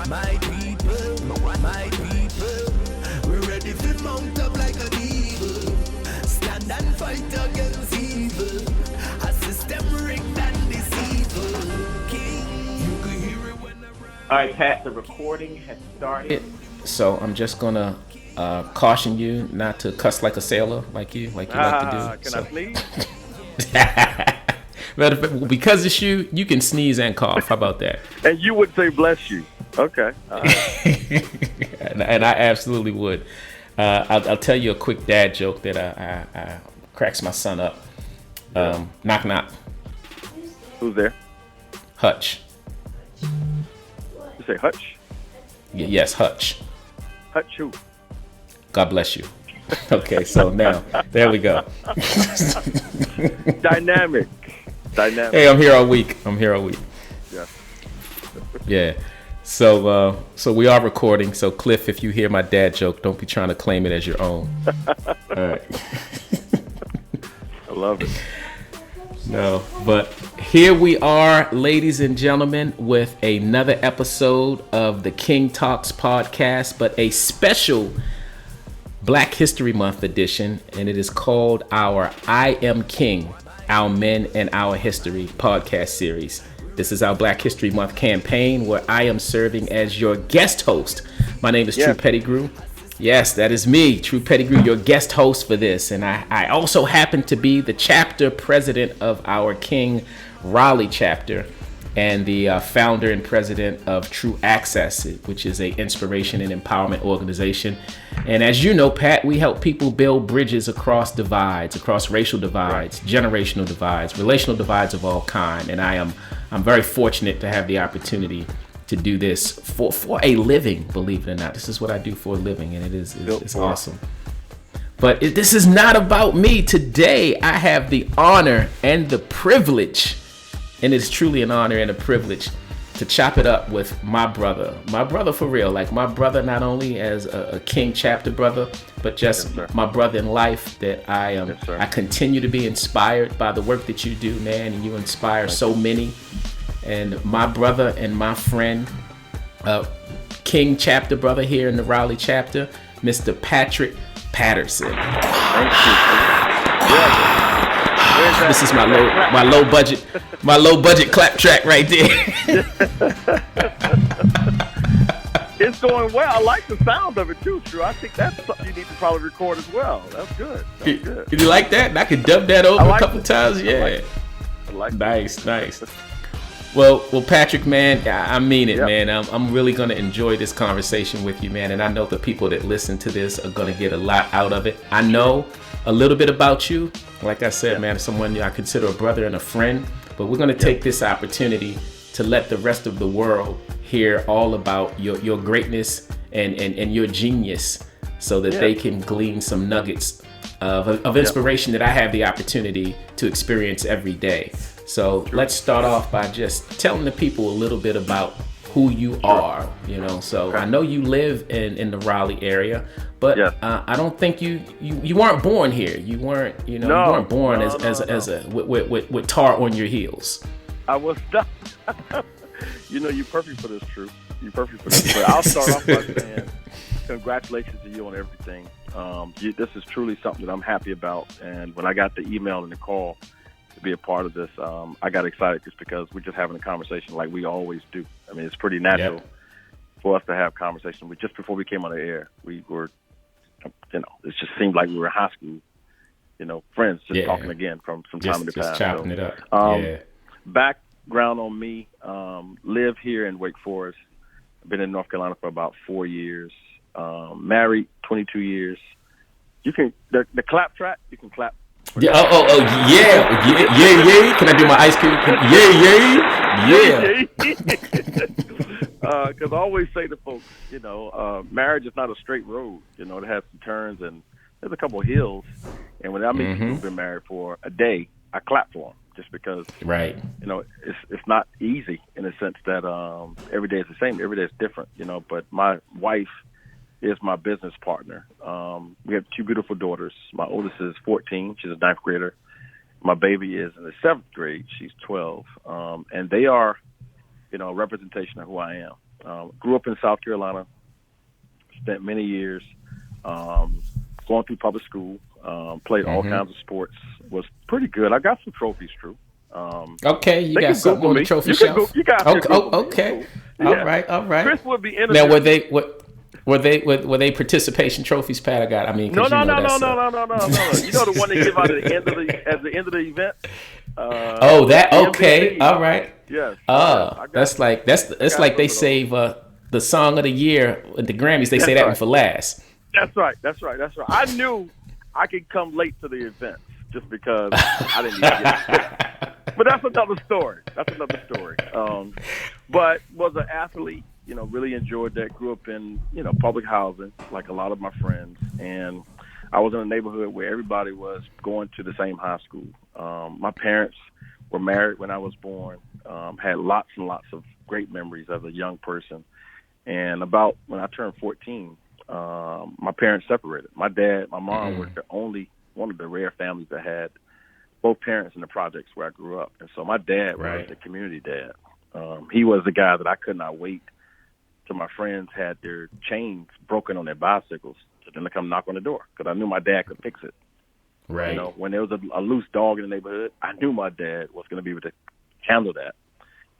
My people, we're ready to mount up like an eagle. Stand and fight against evil. A system rigged and deceitful. King, you can hear it when I... All right, Pat, the recording has started. So I'm just gonna caution you not to cuss like a sailor, like you like to do. Can I sneeze? But because it's you can sneeze and cough. How about that? And you would say bless you. Okay. All right. and I absolutely would. I'll tell you a quick dad joke that I cracks my son up. Knock knock. Who's there? Hutch. You say Hutch? Yes, Hutch. Hutch who? God bless you. Okay, so now there we go. Dynamic. Hey, I'm here all week. Yeah. Yeah. So we are recording. So Cliff, if you hear my dad joke, don't be trying to claim it as your own. All right. I love it. No, but here we are, ladies and gentlemen, with another episode of the King Talks podcast, but a special Black History Month edition, and it is called our I Am King, Our Men and Our History podcast series. This is our Black History Month campaign where I am serving as your guest host. My name is True Pettigrew. Yes, that is me, True Pettigrew, your guest host for this. And I also happen to be the chapter president of our King Raleigh chapter and the founder and president of True Access, which is an inspiration and empowerment organization. And as you know, Pat, we help people build bridges across divides, across racial divides, generational divides, relational divides of all kind. And I'm very fortunate to have the opportunity to do this for a living, believe it or not. This is what I do for a living, and it's awesome. But this is not about me. Today, I have the honor and the privilege, and it's truly an honor and a privilege to chop it up with my brother for real. Like my brother, not only as a King chapter brother, but just my brother in life that I continue to be inspired by the work that you do, man, and you inspire so many. And my brother and my friend, King chapter brother here in the Raleigh chapter, Mr. Patrick Patterson. Thank you. This is my low budget clap track right there. It's going well. I like the sound of it too, True. I think that's something you need to probably record as well. That's good. Did you like that? I could dub that over a couple times. Yeah. I like nice. Well, Patrick, man, I mean it, man. I'm really going to enjoy this conversation with you, man. And I know the people that listen to this are going to get a lot out of it. I know a little bit about you. Like I said, man, someone I consider a brother and a friend. But we're going to take this opportunity to let the rest of the world hear all about your greatness and your genius so that they can glean some nuggets of inspiration that I have the opportunity to experience every day. So let's start off by just telling the people a little bit about who you are, you know. So I know you live in the Raleigh area, but I don't think you weren't born here. You weren't, you weren't born as a with tar on your heels. I was not. You're perfect for this, True. You're perfect for this. But I'll start off by saying congratulations to you on everything. This is truly something that I'm happy about. And when I got the email and the call to be a part of this, I got excited just because we're just having a conversation like we always do. I mean, it's pretty natural for us to have conversation. Just before we came on the air, we were, it just seemed like we were in high school, friends just talking again from some time in the past. Just chopping it up. Background on me, live here in Wake Forest. I've been in North Carolina for about 4 years. Married 22 years. You can the clap track. You can clap. Yeah. Yeah. Can I do my Ice Cube? Yeah. Because I always say to folks, marriage is not a straight road. It has some turns and there's a couple of hills. And when I meet people who've been married for a day, I clap for them just because. Right. It's not easy in the sense that every day is the same. Every day is different. But my wife is my business partner. We have two beautiful daughters. My oldest is 14. She's a ninth grader. My baby is in the 7th grade. She's 12. And they are, a representation of who I am. Grew up in South Carolina. Spent many years going through public school. Played all kinds of sports. Was pretty good. I got some trophies, True. Okay, you they got can something Google on the me. trophy You can shelf. You guys can Google me. Okay. Cool. All Yeah. right. Chris would be Now, interested. were they participation trophies, Pat? I mean, No. 'cause you know that's, You know the one they give out at the end of the event. Oh, that okay. MVP. All right. Yes. That's like they save the song of the year at the Grammys. They say that one for last. That's right. I knew I could come late to the event just because I didn't need to get picked. But that's another story. But was an athlete. You know, really enjoyed that. Grew up in public housing like a lot of my friends, and I was in a neighborhood where everybody was going to the same high school. My parents were married when I was born. Had lots and lots of great memories as a young person. And about when I turned 14, my parents separated. My mom were the only one of the rare families that had both parents in the projects where I grew up. And so my dad was the community dad. He was the guy that I could not wait till my friends had their chains broken on their bicycles to then to come knock on the door, because I knew my dad could fix it. Right. You know, when there was a loose dog in the neighborhood, I knew my dad was going to be able to handle that.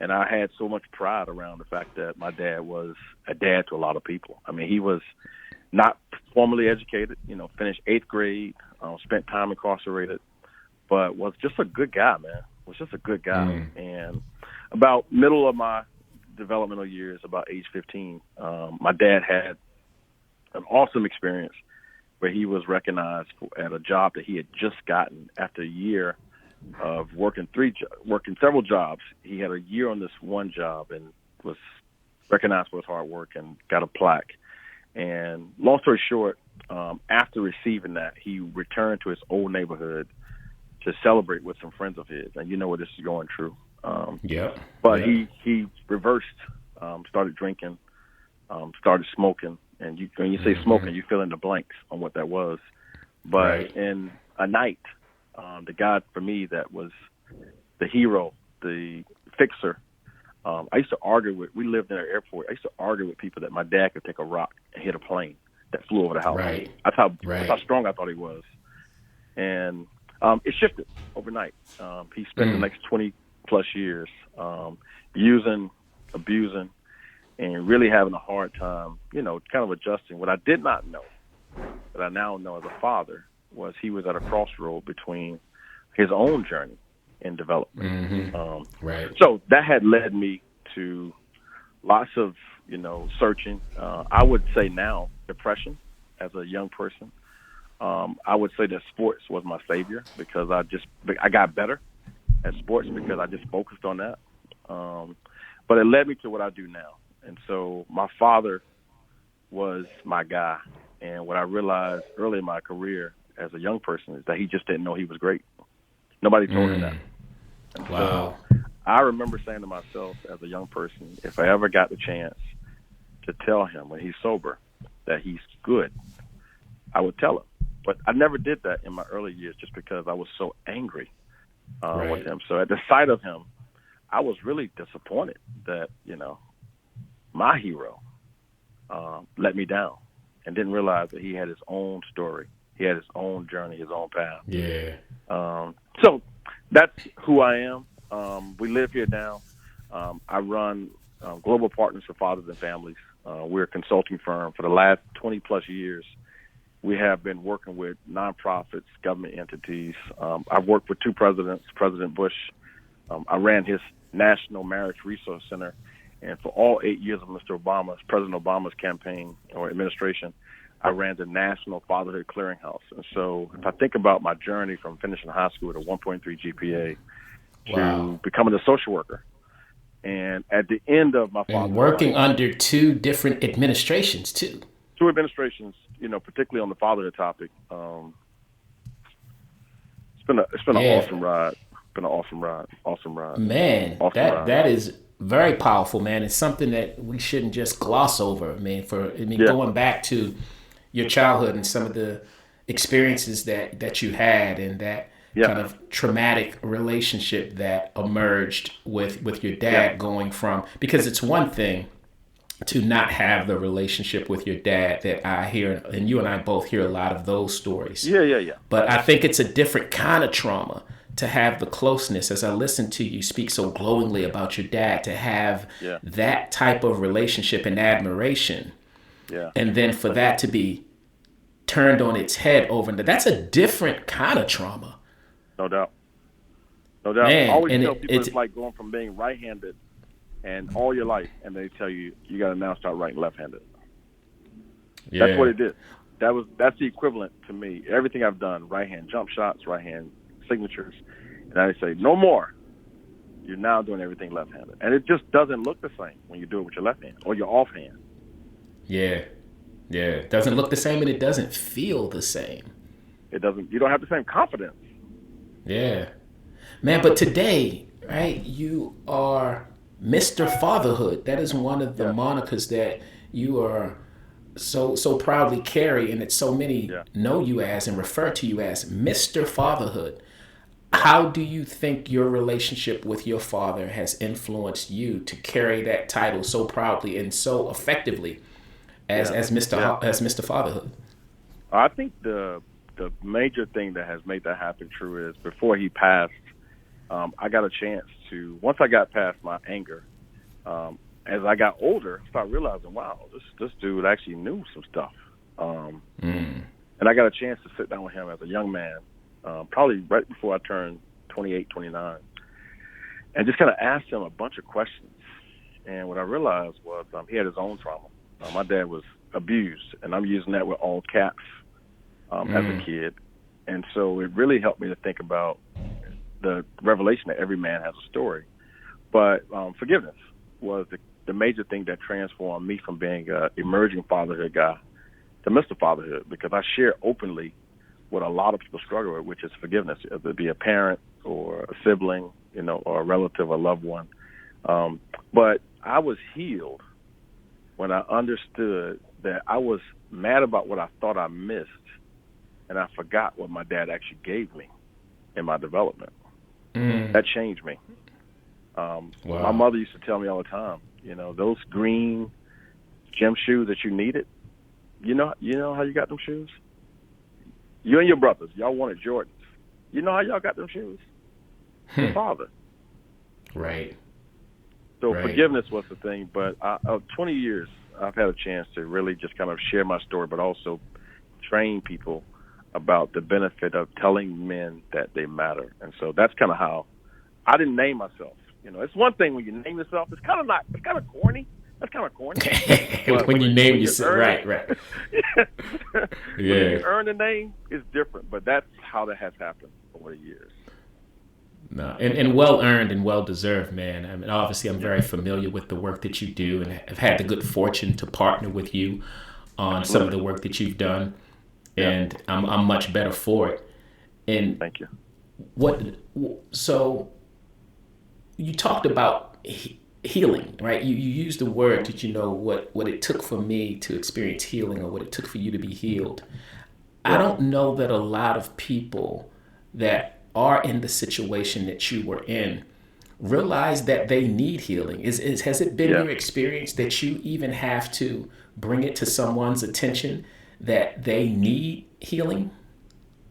And I had so much pride around the fact that my dad was a dad to a lot of people. I mean, he was not formally educated, finished 8th grade, spent time incarcerated, but was just a good guy, man. Was just a good guy. And about middle of my developmental years, about age 15, my dad had an awesome experience where he was recognized at a job that he had just gotten after a year of working several jobs. He had a year on this one job and was recognized for his hard work and got a plaque. And long story short, after receiving that, he returned to his old neighborhood to celebrate with some friends of his. And you know where this is going, True. But he reversed, started drinking, started smoking. And when you say smoking, you fill in the blanks on what that was. But in a night, the guy for me that was the hero, the fixer, I used to argue we lived in an airport. I used to argue with people that my dad could take a rock and hit a plane that flew over the house. Right. That's how strong I thought he was. And it shifted overnight. He spent the next 20 plus years using, abusing, and really having a hard time, kind of adjusting. What I did not know, that I now know as a father, was he was at a crossroad between his own journey in development. So that had led me to lots of, searching. I would say now depression as a young person. I would say that sports was my savior, because I got better at sports because I just focused on that. But it led me to what I do now. And so my father was my guy. And what I realized early in my career as a young person is that he just didn't know he was great. Nobody told him that. And so I remember saying to myself as a young person, if I ever got the chance to tell him when he's sober that he's good, I would tell him. But I never did that in my early years just because I was so angry with him. So at the sight of him, I was really disappointed that, my hero let me down, and didn't realize that he had his own story. He had his own journey, his own path. Yeah. So that's who I am. We live here now. I run Global Partners for Fathers and Families. We're a consulting firm. For the last 20 plus years, we have been working with nonprofits, government entities. I've worked with 2 presidents, President Bush. I ran his National Marriage Resource Center. And for all 8 years of President Obama's campaign or administration, I ran the National Fatherhood Clearinghouse. And so if I think about my journey from finishing high school with a 1.3 GPA to becoming a social worker, and at the end of my father's and working under 2 different administrations too. 2 administrations, particularly on the fatherhood topic. It's been an awesome ride. Been an awesome ride. Man, that is very powerful, man. It's something that we shouldn't just gloss over. Going back to your childhood and some of the experiences that you had, and that kind of traumatic relationship that emerged with your dad, going from, because it's one thing to not have the relationship with your dad that I hear, and you and I both hear a lot of those stories. Yeah. But I think it's a different kind of trauma to have the closeness. As I listen to you speak so glowingly about your dad, to have Yeah. that type of relationship and admiration, Yeah. and then for that to be turned on its head that's a different kind of trauma. No doubt. No doubt. Man, I always and tell people it's like going from being right-handed and all your life, and they tell you got to now start writing left-handed. Yeah. That's what it did. That's the equivalent to me. Everything I've done, right-hand jump shots, right-hand signatures, and I say, no more. You're now doing everything left-handed. And it just doesn't look the same when you do it with your left hand or your offhand. Yeah. It doesn't look the same, and it doesn't feel the same. It doesn't. You don't have the same confidence. Yeah. Man, but today, right, you are Mr. Fatherhood. That is one of the monikers that you are so proudly carry, and it's so many know you as and refer to you as Mr. Fatherhood. How do you think your relationship with your father has influenced you to carry that title so proudly and so effectively as Mr. Fatherhood? I think the major thing that has made that happen true is before he passed, I got a chance to, once I got past my anger, as I got older, I started realizing, wow, this dude actually knew some stuff. And I got a chance to sit down with him as a young man, probably right before I turned 28, 29, and just kind of asked him a bunch of questions. And what I realized was he had his own trauma. My dad was abused, and I'm using that with all caps as a kid. And so it really helped me to think about the revelation that every man has a story. But forgiveness was the major thing that transformed me from being an emerging fatherhood guy to Mr. Fatherhood, because I share openly what a lot of people struggle with, which is forgiveness, whether it be a parent or a sibling, or a relative or loved one. But I was healed when I understood that I was mad about what I thought I missed, and I forgot what my dad actually gave me in my development. That changed me. Wow. My mother used to tell me all the time, those green gym shoes that you needed, you know how you got them shoes? You and your brothers, y'all wanted Jordans. You know how y'all got them shoes? Your father. Right. So forgiveness was the thing, but 20 years I've had a chance to really just kind of share my story, but also train people about the benefit of telling men that they matter. And so that's kind of how I didn't name myself. It's one thing when you name yourself. It's kind of corny. That's kind of corny. when you name yourself, right. When you earn the name, it's different. But that's how that has happened over the years. No, and well earned and well deserved, man. I mean, obviously, I'm very familiar with the work that you do, and have had the good fortune to partner with you on some of the work that you've done, and I'm much better for it. And thank you. So you talked about healing, right? You used the word that what it took for me to experience healing, or what it took for you to be healed. I don't know that a lot of people that are in the situation that you were in realize that they need healing. Has it been your experience that you even have to bring it to someone's attention that they need healing?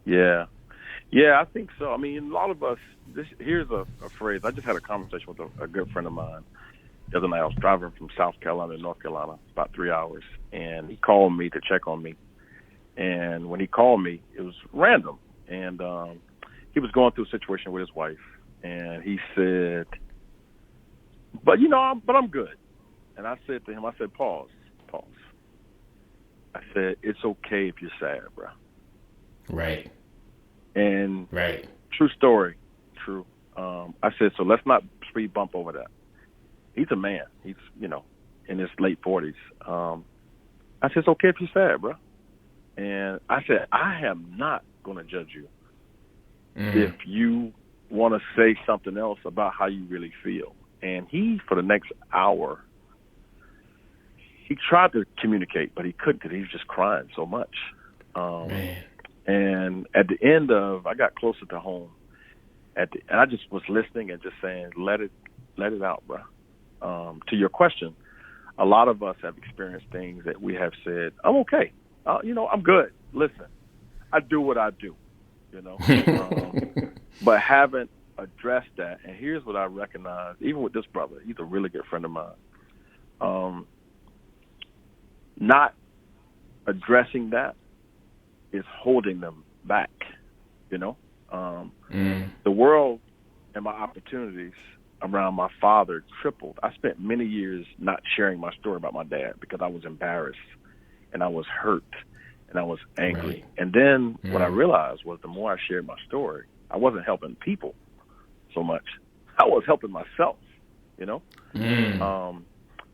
Yeah, I think so. I mean, a lot of us, here's a phrase. I just had a conversation with a good friend of mine the other night. I was driving from South Carolina to North Carolina, about 3 hours, and he called me to check on me. And when he called me, it was random. And he was going through a situation with his wife, and he said, but I'm good. And I said to him, pause. I said, it's okay if you're sad, bro. Right. And true story, true. I said, so let's not speed bump over that. He's a man. He's, in his late 40s. I said, it's okay if you're sad, bro. And I said, I am not going to judge you if you want to say something else about how you really feel. And he, for the next hour, he tried to communicate, but he couldn't because he was just crying so much. And at the end I got closer to home. And I just was listening and just saying, let it out, bro. To your question, a lot of us have experienced things that we have said, I'm okay. I'm good. Listen, I do what I do, but haven't addressed that. And here's what I recognize, even with this brother, he's a really good friend of mine. Not addressing that is holding them back, The world and my opportunities around my father tripled. I spent many years not sharing my story about my dad because I was embarrassed and I was hurt and I was angry. Right. And then what I realized was the more I shared my story, I wasn't helping people so much. I was helping myself,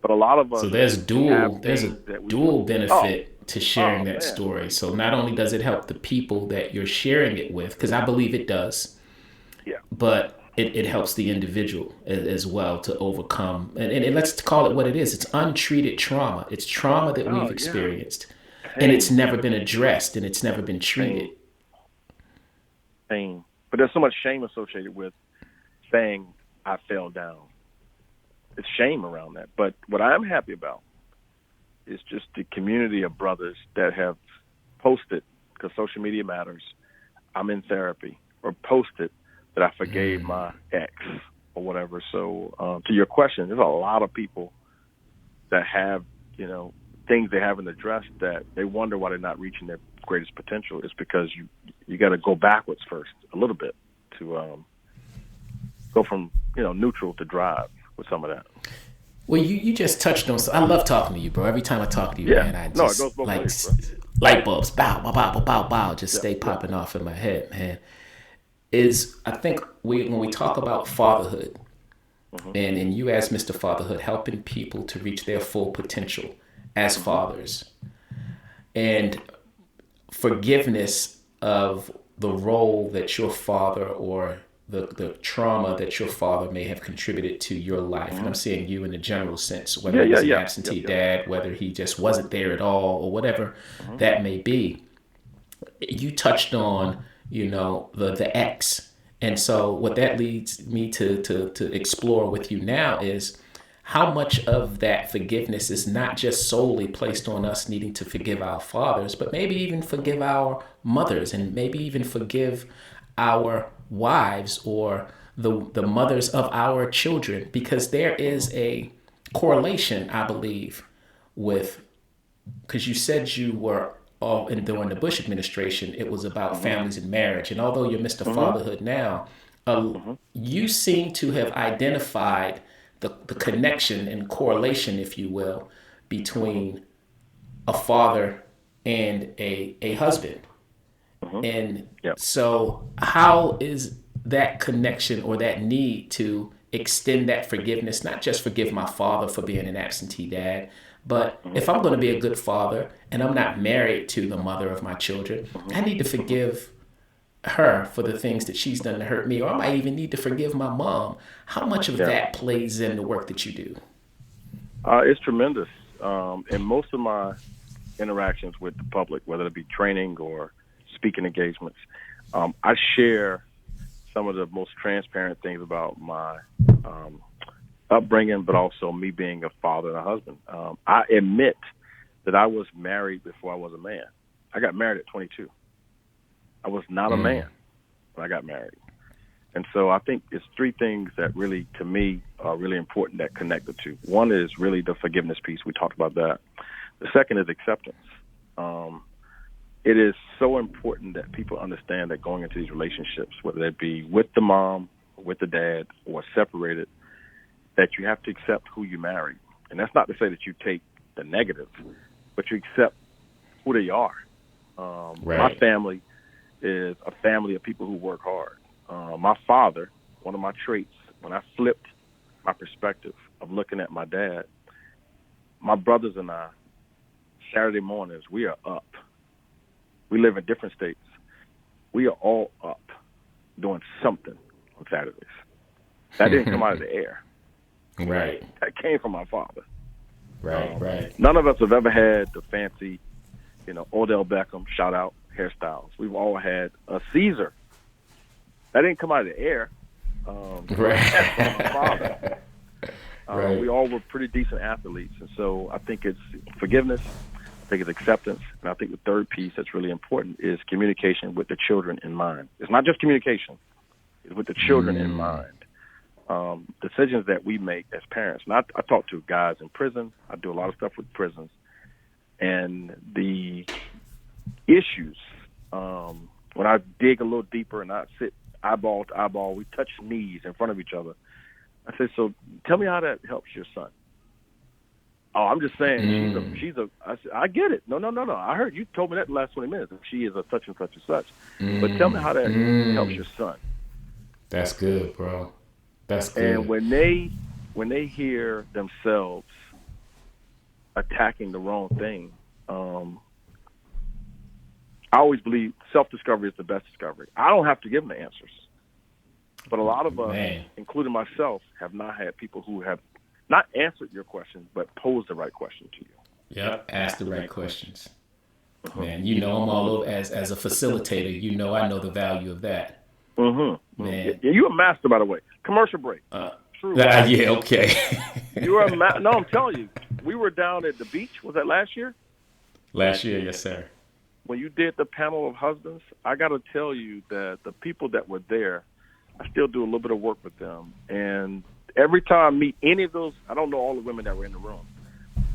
But a lot of us. So there's a dual benefit to sharing that story. So not only does it help the people that you're sharing it with, because I believe it does, but it helps the individual as well to overcome. And let's call it what it is. It's untreated trauma. It's trauma that we've experienced. And it's never been addressed and it's never been treated. Pain. But there's so much shame associated with saying I fell down. It's shame around that. But what I'm happy about is just the community of brothers that have posted, because social media matters, I'm in therapy, or posted that I forgave my ex or whatever. So to your question, there's a lot of people that have, things they haven't addressed that they wonder why they're not reaching their greatest potential. It's because you got to go backwards first a little bit to go from, neutral to drive with some of that. Well, you just touched on. I love talking to you, bro. Every time I talk to you, man, I just it goes both ways, light bulbs, bow, bow, bow, bow, bow, just stay popping off in my head, man. I think when we talk about fatherhood, and you as Mr. Fatherhood, helping people to reach their full potential as fathers, and forgiveness of the role that your father or the trauma that your father may have contributed to your life. And I'm saying you in the general sense, whether he's an absentee dad, whether he just wasn't there at all, or whatever that may be. You touched on, the ex. And so what that leads me to explore with you now is how much of that forgiveness is not just solely placed on us needing to forgive our fathers, but maybe even forgive our mothers, and maybe even forgive our wives or the mothers of our children, because there is a correlation, I believe, because you said you were during the Bush administration, it was about families and marriage. And although you're Mr. Fatherhood now, you seem to have identified the connection and correlation, if you will, between a father and a husband. And so how is that connection or that need to extend that forgiveness, not just forgive my father for being an absentee dad, but if I'm going to be a good father and I'm not married to the mother of my children, I need to forgive her for the things that she's done to hurt me, or I might even need to forgive my mom. How much of that plays in the work that you do? It's tremendous. In most of my interactions with the public, whether it be training or speaking engagements, I share some of the most transparent things about my upbringing, but also me being a father and a husband. I admit that I was married before I was a man. I got married at 22. I was not a man when I got married. And so I think it's three things that really, to me, are really important that connect the two. One is really the forgiveness piece. We talked about that. The second is acceptance. It is so important that people understand that going into these relationships, whether it be with the mom, with the dad, or separated, that you have to accept who you marry. And that's not to say that you take the negative, but you accept who they are. My family is a family of people who work hard. My father, one of my traits, when I flipped my perspective of looking at my dad, my brothers and I, Saturday mornings, we are up. We live in different states. We are all up doing something on Saturdays. That didn't come out of the air. Right. That came from my father. Right. None of us have ever had the fancy, Odell Beckham, shout out, hairstyles. We've all had a Caesar. That didn't come out of the air. That's from my father. Right. We all were pretty decent athletes, and so I think it's forgiveness. I think it's acceptance, and I think the third piece that's really important is communication with the children in mind. It's not just communication; it's with the children in mind. Decisions that we make as parents. And I talk to guys in prison. I do a lot of stuff with prisons, and the issues. When I dig a little deeper and I sit eyeball to eyeball, we touch knees in front of each other. I say, so tell me how that helps your son. Oh, I'm just saying I said, I get it. No. I heard you told me that in the last 20 minutes. She is a such and such and such. But tell me how that helps your son. That's good, bro. That's good. And when they hear themselves attacking the wrong thing, I always believe self-discovery is the best discovery. I don't have to give them the answers. But a lot of us, including myself, have not had people who have not answered your questions, but posed the right question to you. Yep, ask the right questions. Man, you know I'm all over as a facilitator. You know I know the value of that. Man, you're a master, by the way. Commercial break. True. Yeah, okay. You're a no, I'm telling you. We were down at the beach. Was that last year? Last year, yes, sir. When you did the panel of husbands, I got to tell you that the people that were there, I still do a little bit of work with them. And every time I meet any of those, I don't know all the women that were in the room,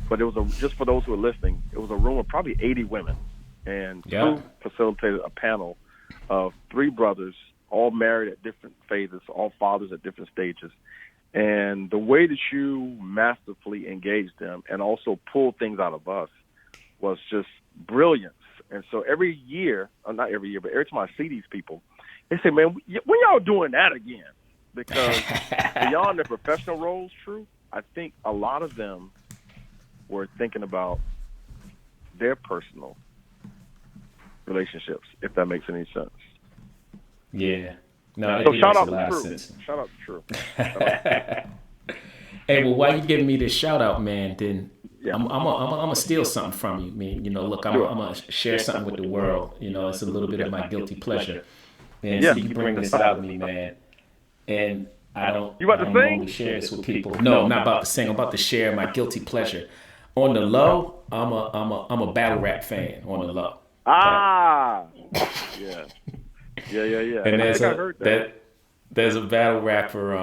but it was just for those who are listening, it was a room of probably 80 women. And Sue facilitated a panel of 3 brothers, all married at different phases, all fathers at different stages. And the way that you masterfully engaged them and also pulled things out of us was just brilliance. And so every year, not every year, but every time I see these people, they say, man, when y'all doing that again? Because beyond their professional roles, True, I think a lot of them were thinking about their personal relationships, if that makes any sense. Yeah. No, so shout out to True. Shout out to True. Hey, well, while you giving me this shout out, man, then I'm gonna steal something from you, man. You know, look, I'm gonna share something with the world. You know, it's a little bit of my guilty pleasure. And so you bring this out of me, man. And I don't normally share this with people. No, I'm not about to sing. I'm about to share my guilty pleasure. On the low, I'm a battle rap fan. On the low. Yeah. And there's a battle rapper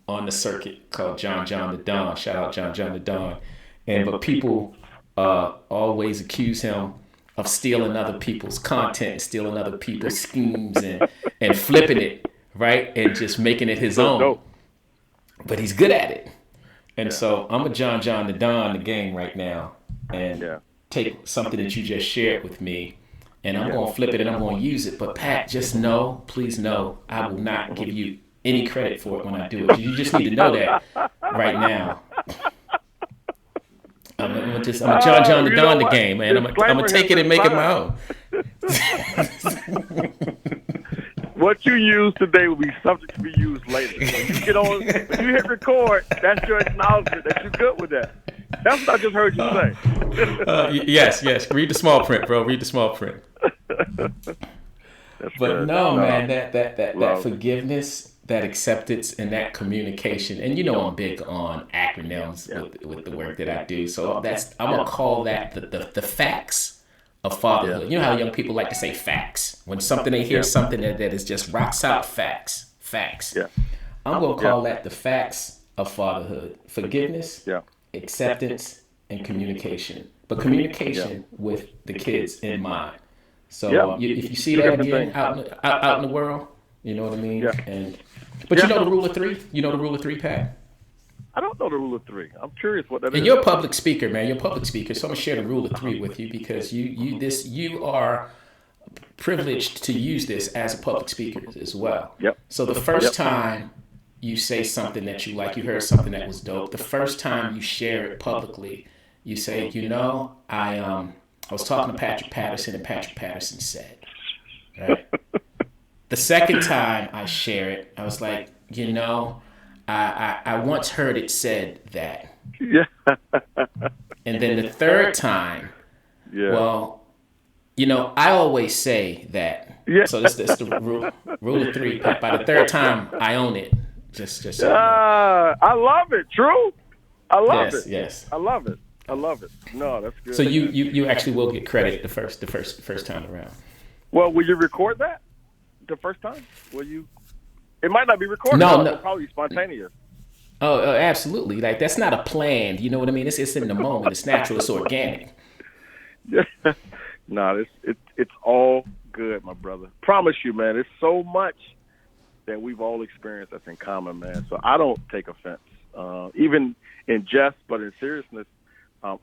on the circuit called John the Don. Shout out John the Don. But people always accuse him of stealing other people's content, stealing other people's schemes, and flipping it, right, and just making it his own. But he's good at it. And so I'm a John the Don the game right now, and take something that you just shared with me, and I'm going to flip it and I'm going to use it. But Pat, just know, please know, I will not give you any credit for it when I do it. You just need to know that right now. I'm a John the Don the game, man. I'm gonna take it and make it my own. What you use today will be subject to be used later. When you get on, when you hit record, that's your acknowledgement that you're good with that. That's what I just heard you say. Yes. Read the small print, bro. Read the small print. But no, man, that forgiveness, that acceptance, and that communication. And you know I'm big on acronyms with the work that I do. So I'm gonna call that the facts of fatherhood. You know how young people like to say facts when they hear something that is just rock solid facts. Yeah. I'm gonna call that the facts of fatherhood: forgiveness, acceptance, and communication. But communication with the kids in mind. So if you see that again out in the world, you know what I mean. But you know the rule of 3. You know the rule of 3, Pat. I don't know the rule of 3. I'm curious what that is. And you're a public speaker, man. You're a public speaker. So I'm gonna share the rule of 3 with you because you are privileged to use this as a public speaker as well. So the first time you say something that you like, you heard something that was dope. The first time you share it publicly, you say, I was talking to Patrick Patterson, and Patrick Patterson said, right? The second time I share it, I was like, I once heard it said that. And then the third time, well, I always say that. So that's the rule of 3. By the third time, I own it. Just so you know. I love it. True. I love Yes, it. yes. I love it. I love it. No, that's good. So you actually will get credit the first time around. Well, will you record that the first time? Will you? It might not be recorded. No, It'll no. probably be spontaneous. Absolutely. Like that's not a planned. You know what I mean? It's in the moment. It's natural. It's organic. No, it's all good, my brother. Promise you, man. It's so much that we've all experienced that's in common, man. So I don't take offense, even in jest, but in seriousness.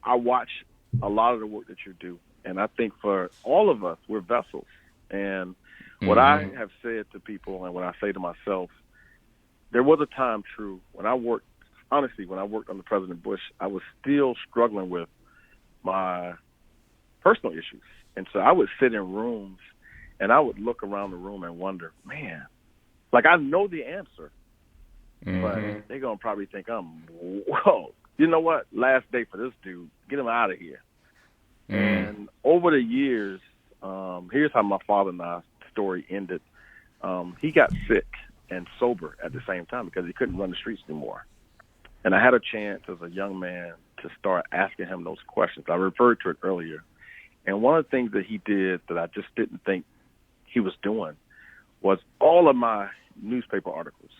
I watch a lot of the work that you do, and I think for all of us, we're vessels. And what I have said to people, and what I say to myself, there was a time, true, when I worked under President Bush, I was still struggling with my personal issues. And so I would sit in rooms and I would look around the room and wonder, man, like I know the answer, but they're going to probably think whoa, you know what? Last day for this dude, get him out of here. And over the years, here's how my father and I's story ended. He got sick and sober at the same time because he couldn't run the streets anymore. And I had a chance as a young man to start asking him those questions. I referred to it earlier. And one of the things that he did that I just didn't think he was doing was all of my newspaper articles,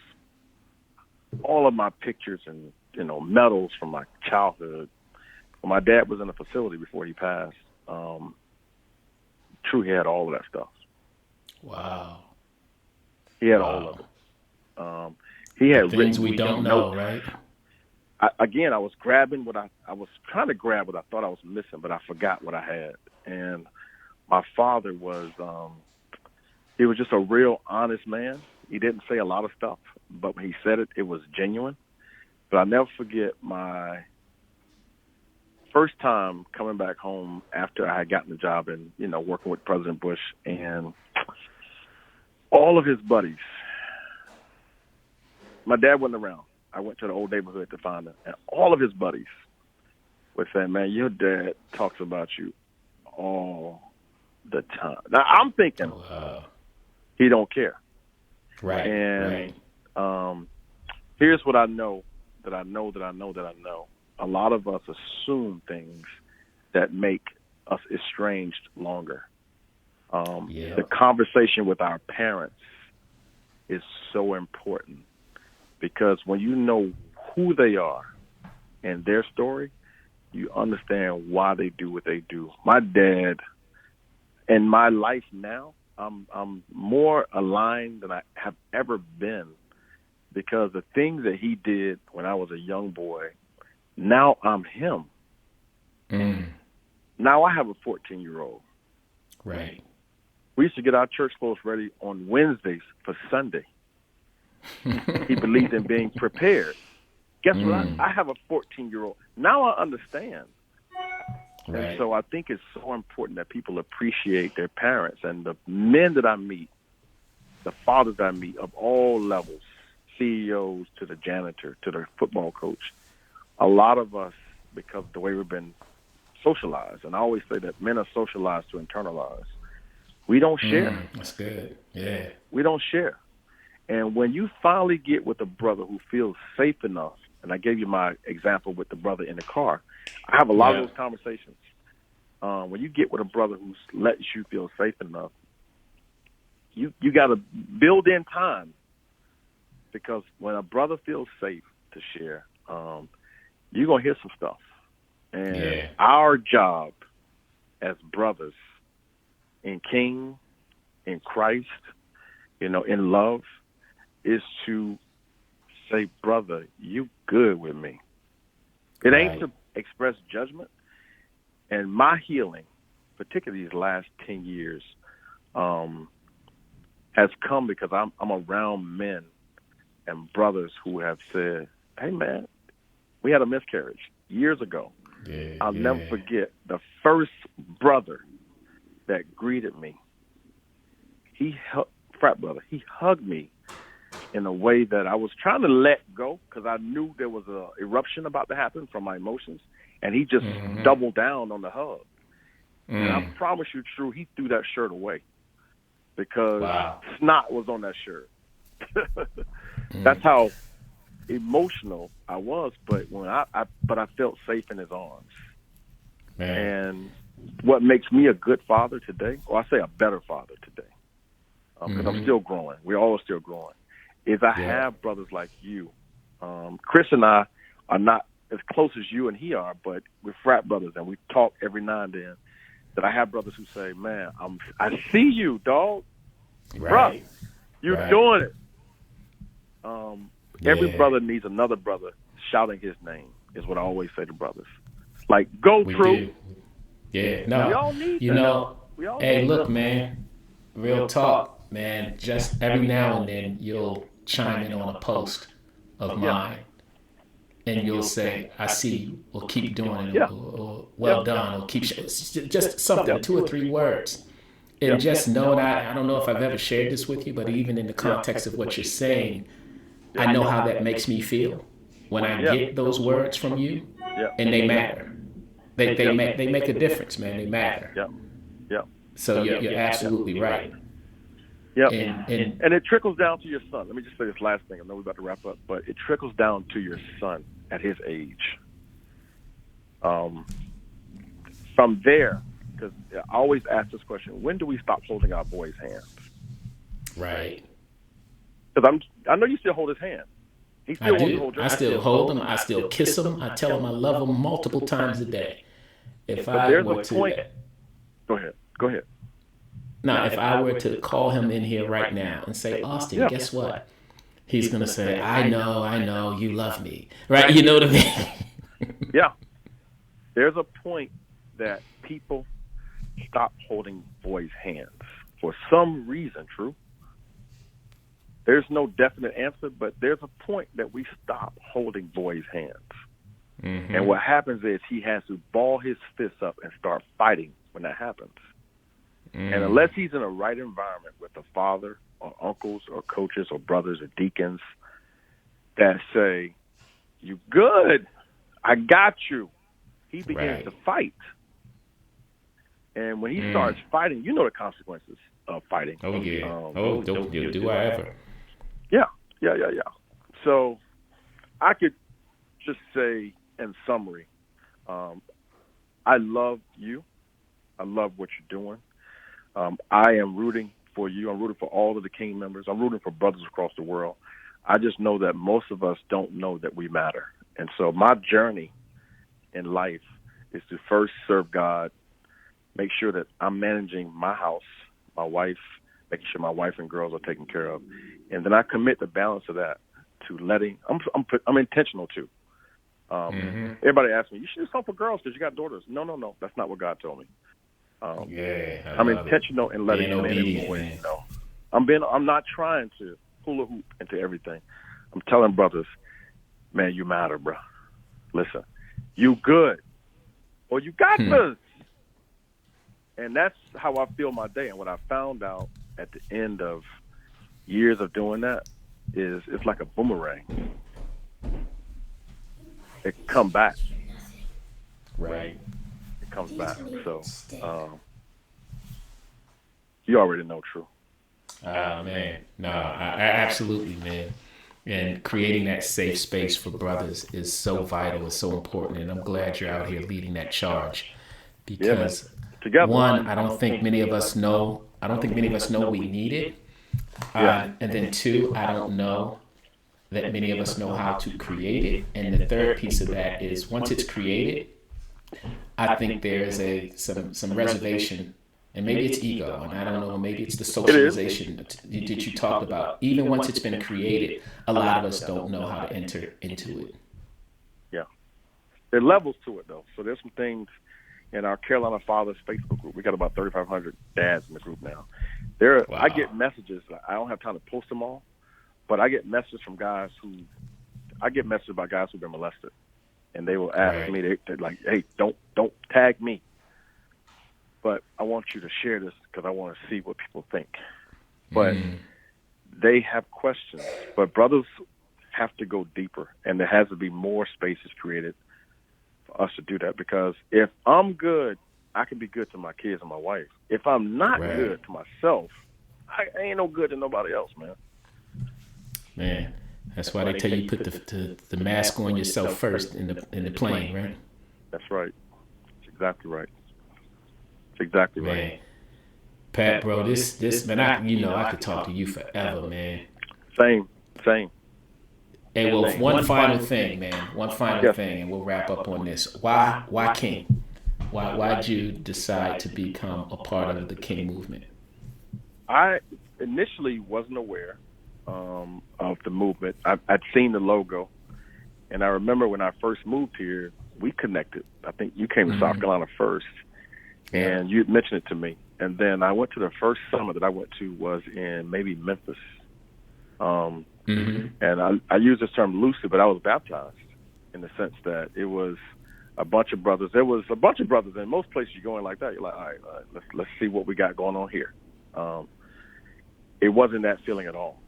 all of my pictures and, medals from my childhood. When my dad was in a facility before he passed, True, he had all of that stuff. Wow. He had all of it. He had things we don't know, right? I was grabbing I was trying to grab what I thought I was missing, but I forgot what I had. And my father was, he was just a real honest man. He didn't say a lot of stuff, but when he said it, it was genuine. But I'll never forget my first time coming back home after I had gotten the job and, working with President Bush, and all of his buddies. My dad wasn't around. I went to the old neighborhood to find him, and all of his buddies would say, man, your dad talks about you all the time. Now, I'm thinking he don't care. Right. And here's what I know, that I know. A lot of us assume things that make us estranged longer. The conversation with our parents is so important, because when you know who they are and their story, you understand why they do what they do. My dad, in my life now, I'm more aligned than I have ever been, because the things that he did when I was a young boy, now I'm him. Now I have a 14-year-old. Right. We used to get our church clothes ready on Wednesdays for Sunday. He believed in being prepared. Guess what? I have a 14-year-old. Now I understand. Right. And so I think it's so important that people appreciate their parents. And the men that I meet, the fathers that I meet of all levels, CEOs to the janitor to the football coach, a lot of us, because of the way we've been socialized, and I always say that men are socialized to internalize, we don't share. That's good. Yeah. We don't share. And when you finally get with a brother who feels safe enough, and I gave you my example with the brother in the car, I have a lot of those conversations. When you get with a brother who lets you feel safe enough, you got to build in time, because when a brother feels safe to share, you're going to hear some stuff. And our job as brothers in King, in Christ, in love, is to say, brother, you good with me. It ain't to express judgment. And my healing, particularly these last 10 years, has come because I'm around men and brothers who have said, hey, man, we had a miscarriage years ago. I'll never forget the first brother that greeted me. Frat brother, he hugged me in a way that I was trying to let go, because I knew there was an eruption about to happen from my emotions, and he just doubled down on the hug. And I promise you, True, he threw that shirt away, because snot was on that shirt. That's how emotional I was. But when I felt safe in his arms. Man. And what makes me a good father today, or I say a better father today, because I'm still growing. We're all still growing. Is I have brothers like you. Chris and I are not as close as you and he are, but we're frat brothers, and we talk every now and then. That I have brothers who say, "Man, I see you, dog, Right. Bruh, you're Right. doing it." Every brother needs another brother shouting his name. Is what I always say to brothers. Like, go, We True. do. Yeah. No. We all need You that. know. We all Hey, need look, that. man. Real talk, man. Just every now and then you'll chime in on a post of mine, and you'll say, "I see you," or "Keep doing it," or "Well done," or "Keep." Just something, 2 or 3 words. And just know that I don't know if I've ever shared this with you, but even in the context of what you're saying, I know how that makes me feel when I get those words from you, and they matter. They make a difference, man. They matter. Yeah. So you're absolutely right. Yep. And And it trickles down to your son. Let me just say this last thing. I know we're about to wrap up, but it trickles down to your son at his age. From there, because I always ask this question: when do we stop holding our boys' hands? right. Because I know you still hold his hand. He still I wants to do. hold your I hand. still hold them. I still kiss them. I tell them I love them multiple times a day. If But I there's were a point. to, Go ahead. now, if I were to call him in here right now and say, "Austin, guess what?" He's gonna say, I know, you love me, right? You know what I mean? Yeah. There's a point that people stop holding boys' hands for some reason, True. There's no definite answer, but there's a point that we stop holding boys' hands. And what happens is he has to ball his fists up and start fighting when that happens. And unless he's in a right environment with a father or uncles or coaches or brothers or deacons that say, "You good, I got you," he begins to fight. And when he starts fighting, you know the consequences of fighting. Oh, yeah. Do I ever? Yeah. So I could just say in summary, I love you. I love what you're doing. I am rooting for you. I'm rooting for all of the King members. I'm rooting for brothers across the world. I just know that most of us don't know that we matter. And so my journey in life is to first serve God, make sure that I'm managing my house, my wife, making sure my wife and girls are taken care of. And then I commit the balance of that to letting, I'm intentional too. Everybody asks me, "You should do something for girls because you got daughters." No. That's not what God told me. I'm intentional in letting men and boys know. I'm not trying to hula hoop into everything. I'm telling brothers, man, you matter, bro. Listen, you good, or you got this. And that's how I feel my day. And what I found out at the end of years of doing that is it's like a boomerang. It can come back. Right. It comes back. So you already know, True. Man. No, I absolutely, man. And creating that safe space for brothers is so vital, is so important. And I'm glad you're out here leading that charge. Because one, I don't think many of us know. I don't think many of us know we need it. And then two, I don't know that many of us know how to create it. And the third piece of that is once it's created, I think there is some reservation, and maybe it's ego, and I don't know, maybe it's the socialization that you talked about. Even once it's been created, a lot of us don't know how to enter into it. Yeah. There are levels to it, though. So there's some things in our Carolina Fathers Facebook group. We got about 3,500 dads in the group now. I get messages. I don't have time to post them all, but I get messages from guys about guys who've been molested. And they will ask me, they're like, "Hey, don't tag me. But I want you to share this because I want to see what people think." But they have questions. But brothers have to go deeper, and there has to be more spaces created for us to do that. Because if I'm good, I can be good to my kids and my wife. If I'm not good to myself, I ain't no good to nobody else, man. Man, That's why they tell you put the mask on yourself first in the plane, right? That's right. That's exactly right. That's exactly right. Man. Pat, bro, this man, I could talk to you forever, man. Same. Hey, well, one final thing, man. One final thing, and we'll wrap up on this. Why King? Why'd you decide to become a part of the King movement? I initially wasn't aware of the movement. I'd seen the logo, and I remember when I first moved here, we connected. I think you came to South Carolina first, and you had mentioned it to me. And then I went to the first summit that I went to was in maybe Memphis. And I use this term loosely, but I was baptized in the sense that it was a bunch of brothers. There was a bunch of brothers, and most places you go in like that, you're like, all right, let's see what we got going on here. It wasn't that feeling at all.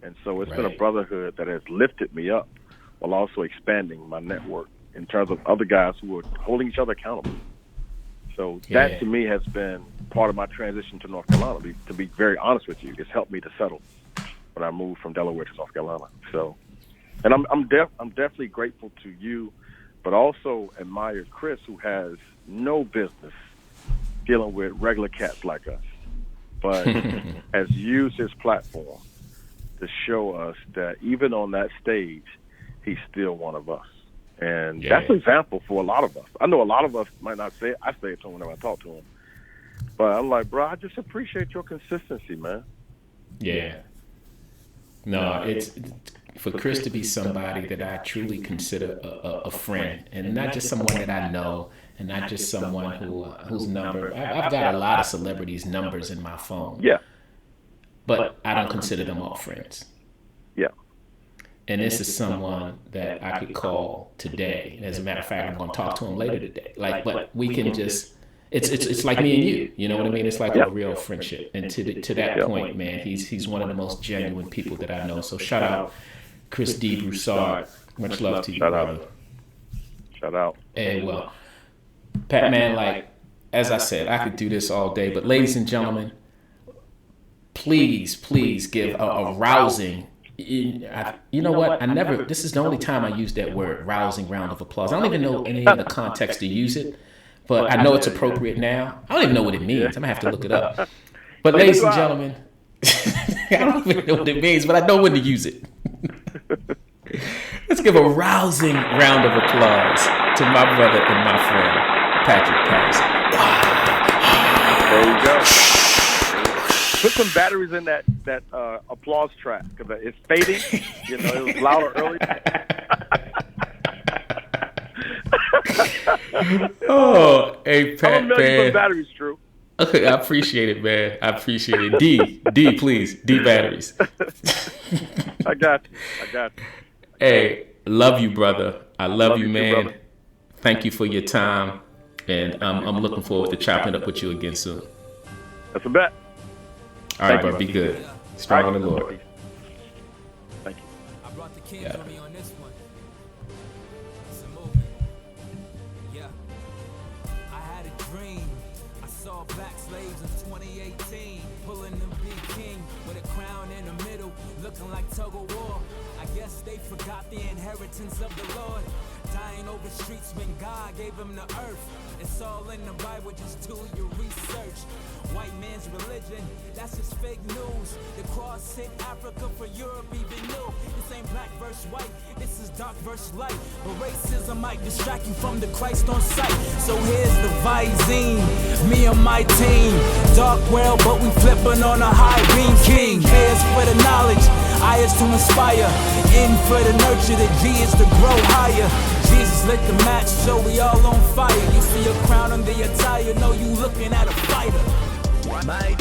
And so it's been a brotherhood that has lifted me up while also expanding my network in terms of other guys who are holding each other accountable. So that to me has been part of my transition to North Carolina. To be very honest with you, it's helped me to settle when I moved from Delaware to North Carolina. So, and I'm definitely grateful to you, but also admire Chris, who has no business dealing with regular cats like us, but has used his platform to show us that even on that stage, he's still one of us. And that's an example for a lot of us. I know a lot of us might not say it. I say it to him whenever I talk to him. But I'm like, bro, I just appreciate your consistency, man. Yeah. No, it's for Chris to be somebody that I truly consider a friend, and not just someone that I know, and not just someone whose number. I've got a lot of celebrities' numbers in my phone. Yeah. But I don't consider them all friends. Yeah. And this is someone that I could call today. As a matter of fact, I'm going to talk to him later today. But we can just. It's like me and you. You know what I mean? It's like a real friendship. And to that point, man, he's one of the most genuine people that I know. So shout out Chris D. Broussard. Much love to you, brother. Shout out. And well, Pat, man, like as I said, I could do this all day. But ladies and gentlemen, please give a rousing. You know what? This is the only time I use that word, rousing round of applause. I don't even know any other context to use it. But I know it's appropriate now. I don't even know what it means. I'm going to have to look it up. But ladies and gentlemen, I don't even know what it means, but I know when to use it. Let's give a rousing round of applause to my brother and my friend, Patrick Patterson. There you go. Put some batteries in that applause track, because it's fading. You know, it was louder earlier. Oh, hey, Pat, man. Batteries, Drew. Okay, I appreciate it, man. I appreciate it. D, please. D batteries. I got you. Hey, love you, brother. I love you, man. Too, thank you for your time. And I'm looking forward to chopping up with you again soon. That's a bet. All right, bro. Be good. Strong in the Lord. Thank you. I brought the K.I.N.G with me on this one. Black slaves in 2018, pulling them big king with a crown in the middle, looking like tug of war. I guess they forgot the inheritance of the Lord, dying over streets when God gave him the earth. It's all in the Bible, just do your research. White man's religion, that's just fake news. The cross hit Africa for Europe even knew. This ain't black versus white, this is dark versus light. But racism might distract you from the Christ on sight. So here's the Visine, me and my team. Dark world, but we flipping on a high beam. King, K is for the knowledge, I is to inspire. N for the nurture, the G is to grow higher. Jesus lit the match, so we all on fire. You see a crown on the attire, know you looking at a fighter. My